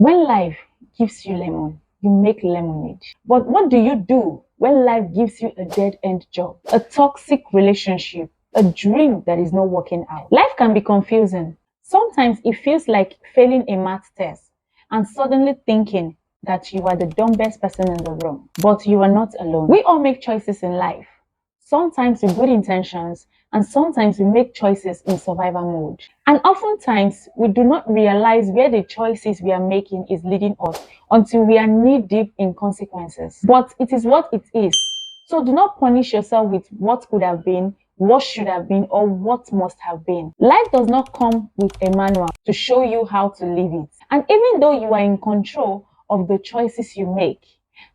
When life gives you lemon, you make lemonade. But what do you do when life gives you a dead end job, a toxic relationship, a dream that is not working out? Life can be confusing. Sometimes it feels like failing a math test and suddenly thinking that you are the dumbest person in the room. But you are not alone. We all make choices in life. Sometimes with good intentions, and sometimes we make choices in survival mode. And oftentimes, we do not realize where the choices we are making is leading us until we are knee deep in consequences. But it is what it is. So do not punish yourself with what could have been, what should have been, or what must have been. Life does not come with a manual to show you how to live it. And even though you are in control of the choices you make,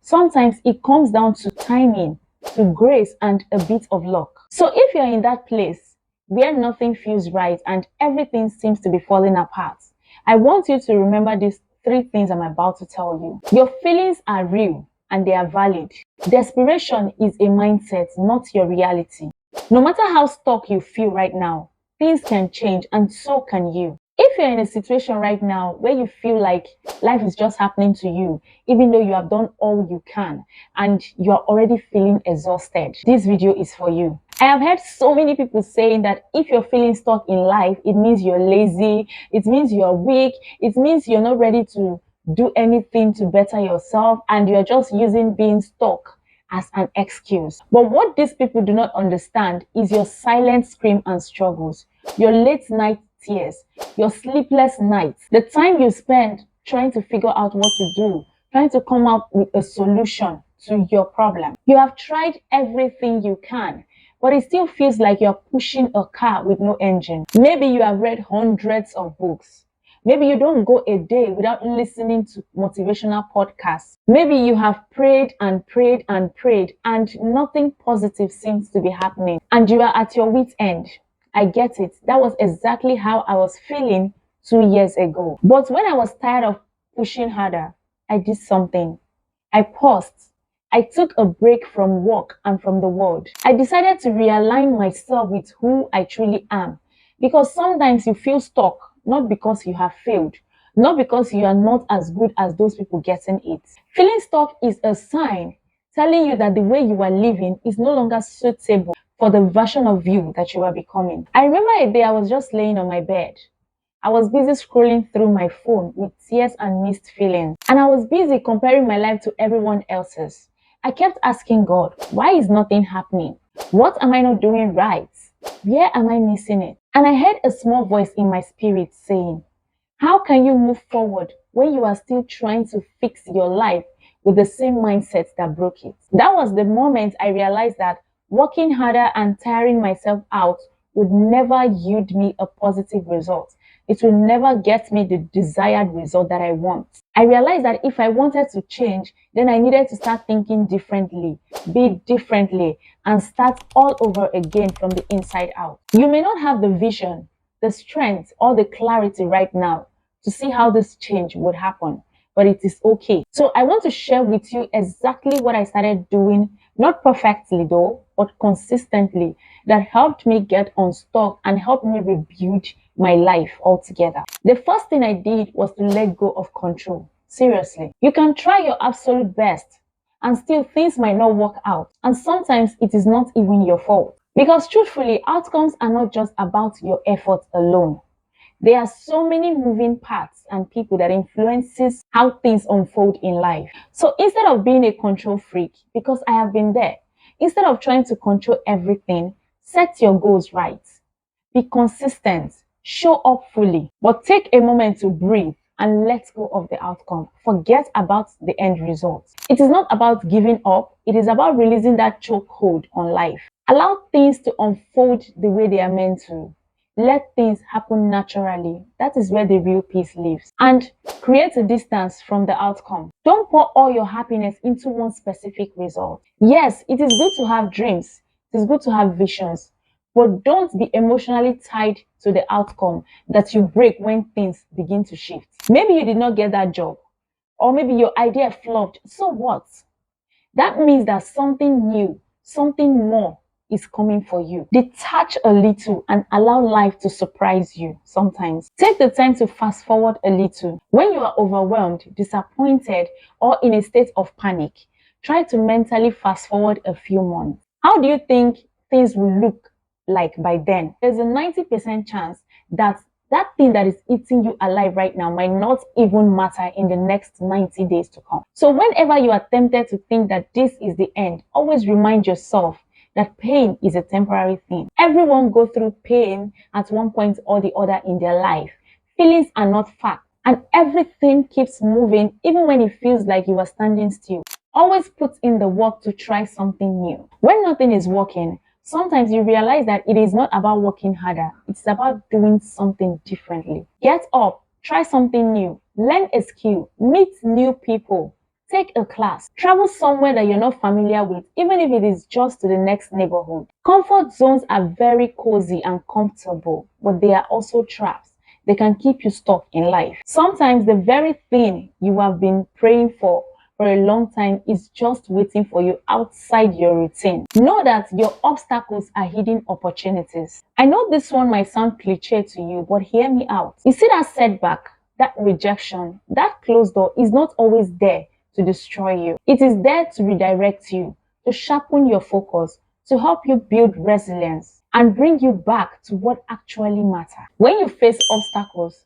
sometimes it comes down to timing, to grace, and a bit of luck. So if you're in that place where nothing feels right and everything seems to be falling apart, I want you to remember these three things I'm about to tell you. Your feelings are real and they are valid. Desperation is a mindset, not your reality. No matter how stuck you feel right now, things can change and so can you. If you're in a situation right now where you feel like life is just happening to you, even though you have done all you can and you are already feeling exhausted, this video is for you. I have heard so many people saying that if you're feeling stuck in life, it means you're lazy, it means you're weak, it means you're not ready to do anything to better yourself, and you're just using being stuck as an excuse. But what these people do not understand is your silent scream and struggles, your late night tears, your sleepless nights, the time you spend trying to figure out what to do, trying to come up with a solution to your problem. You have tried everything you can, but it still feels like you're pushing a car with no engine. Maybe you have read hundreds of books. Maybe you don't go a day without listening to motivational podcasts. Maybe you have prayed and prayed and prayed and nothing positive seems to be happening and you are at your wit's end. I get it. That was exactly how I was feeling 2 years ago. But when I was tired of pushing harder, I did something. I paused. I took a break from work and from the world. I decided to realign myself with who I truly am. Because sometimes you feel stuck, not because you have failed, not because you are not as good as those people getting it. Feeling stuck is a sign telling you that the way you are living is no longer suitable for the version of you that you are becoming. I remember a day I was just laying on my bed. I was busy scrolling through my phone with tears and mixed feelings. And I was busy comparing my life to everyone else's. I kept asking God, why is nothing happening? What am I not doing right? Where am I missing it? And I heard a small voice in my spirit saying, how can you move forward when you are still trying to fix your life with the same mindset that broke it? That was the moment I realized that working harder and tiring myself out would never yield me a positive result. It will never get me the desired result that I want. I realized that if I wanted to change, then I needed to start thinking differently, be differently, and start all over again from the inside out. You may not have the vision, the strength, or the clarity right now to see how this change would happen, but it is okay. So I want to share with you exactly what I started doing, not perfectly though, but consistently, that helped me get unstuck and helped me rebuild my life altogether. The first thing I did was to let go of control. Seriously, you can try your absolute best and still things might not work out. And sometimes it is not even your fault. Because truthfully, outcomes are not just about your effort alone. There are so many moving parts and people that influences how things unfold in life. So instead of being a control freak, because I have been there, instead of trying to control everything, set your goals right. Be consistent, show up fully, but take a moment to breathe and let go of the outcome. Forget about the end result. It is not about giving up, it is about releasing that chokehold on life. Allow things to unfold the way they are meant to. Let things happen naturally. That is where the real peace lives. And create a distance from the outcome. Don't pour all your happiness into one specific result. Yes, it is good to have dreams. It is good to have visions. But don't be emotionally tied to the outcome that you break when things begin to shift. Maybe you did not get that job, or maybe your idea flopped. So what? That means that something new, something more is coming for you. Detach a little and allow life to surprise you sometimes. Take the time to fast forward a little. When you are overwhelmed, disappointed, or in a state of panic, try to mentally fast forward a few months. How do you think things will look like by then? There's a 90% chance that that thing that is eating you alive right now might not even matter in the next 90 days to come. So whenever you are tempted to think that this is the end, always remind yourself that pain is a temporary thing. Everyone go through pain at one point or the other in their life. Feelings are not facts, and everything keeps moving even when it feels like you are standing still. Always put in the work to try something new. When nothing is working, sometimes you realize that it is not about working harder, it's about doing something differently. Get up, try something new, learn a skill, meet new people, take a class, travel somewhere that you're not familiar with, even if it is just to the next neighborhood. Comfort zones are very cozy and comfortable, but they are also traps. They can keep you stuck in life. Sometimes the very thing you have been praying for a long time is just waiting for you outside your routine. Know that your obstacles are hidden opportunities. I know this one might sound cliche to you, but hear me out. You see that setback, that rejection, that closed door is not always there to destroy you. It is there to redirect you, to sharpen your focus, to help you build resilience and bring you back to what actually matters. When you face obstacles,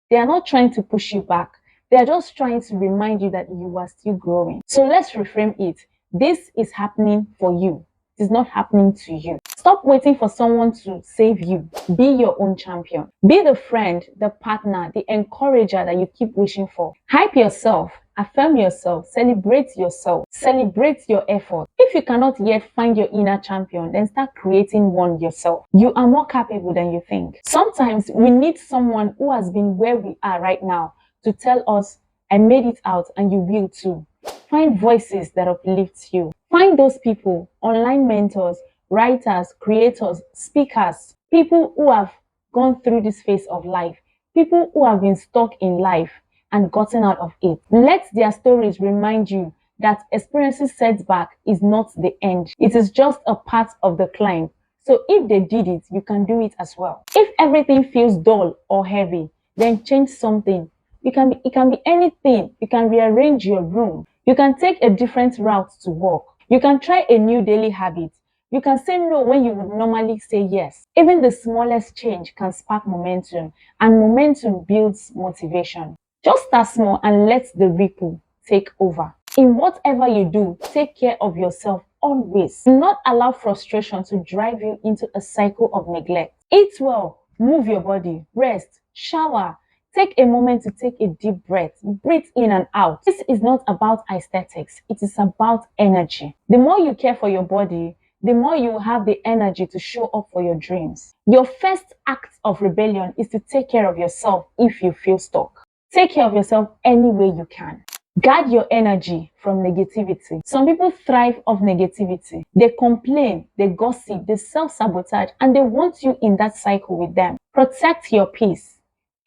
they are not trying to push you back. They are just trying to remind you that you are still growing. So let's reframe it. This is happening for you. It is not happening to you. Stop waiting for someone to save you. Be your own champion. Be the friend, the partner, the encourager that you keep wishing for. Hype yourself. Affirm yourself. Celebrate yourself. Celebrate your effort. If you cannot yet find your inner champion, then start creating one yourself. You are more capable than you think. Sometimes we need someone who has been where we are right now to tell us, I made it out and you will too. Find voices that uplift you. Find those people, online mentors, writers, creators, speakers, people who have gone through this phase of life, people who have been stuck in life and gotten out of it. Let their stories remind you that experiencing setback is not the end. It is just a part of the climb. So if they did it, you can do it as well. If everything feels dull or heavy, then change something. It can be anything. You can rearrange your room. You can take a different route to work. You can try a new daily habit. You can say no when you would normally say yes. Even the smallest change can spark momentum, and momentum builds motivation. Just start small and let the ripple take over. In whatever you do, take care of yourself always. Do not allow frustration to drive you into a cycle of neglect. Eat well, move your body, rest, shower. Take a moment to take a deep breath. Breathe in and out. This is not about aesthetics. It is about energy. The more you care for your body, the more you will have the energy to show up for your dreams. Your first act of rebellion is to take care of yourself if you feel stuck. Take care of yourself any way you can. Guard your energy from negativity. Some people thrive off negativity. They complain, they gossip, they self-sabotage, and they want you in that cycle with them. Protect your peace.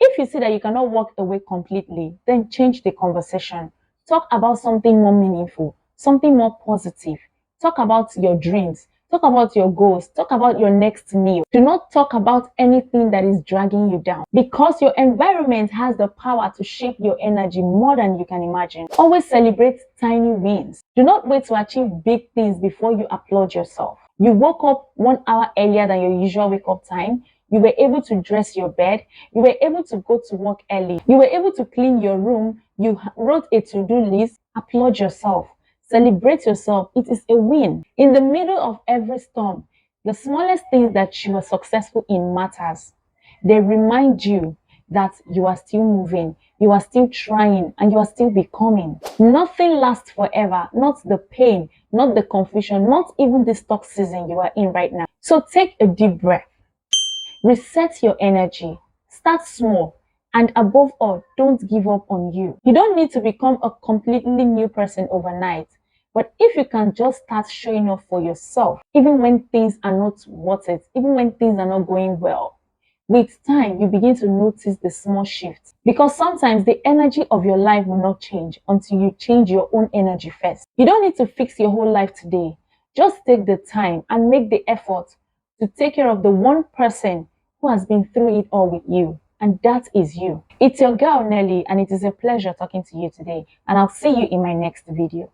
If you see that you cannot walk away completely, then change the conversation. Talk about something more meaningful, something more positive. Talk about your dreams. Talk about your goals. Talk about your next meal. Do not talk about anything that is dragging you down, because your environment has the power to shape your energy more than you can imagine. Always celebrate tiny wins. Do not wait to achieve big things before you applaud yourself. You woke up 1 hour earlier than your usual wake up time. You were able to dress your bed. You were able to go to work early. You were able to clean your room. You wrote a to-do list. Applaud yourself. Celebrate yourself. It is a win. In the middle of every storm, the smallest things that you are successful in matters. They remind you that you are still moving, you are still trying, and you are still becoming. Nothing lasts forever. Not the pain, not the confusion, not even the stock season you are in right now. So take a deep breath. Reset your energy. Start small. And above all, don't give up on you. You don't need to become a completely new person overnight. But if you can just start showing up for yourself, even when things are not worth it, even when things are not going well, with time, you begin to notice the small shifts. Because sometimes the energy of your life will not change until you change your own energy first. You don't need to fix your whole life today. Just take the time and make the effort to take care of the one person who has been through it all with you, and that is you. It's your girl Nelly, and it is a pleasure talking to you today, and I'll see you in my next video.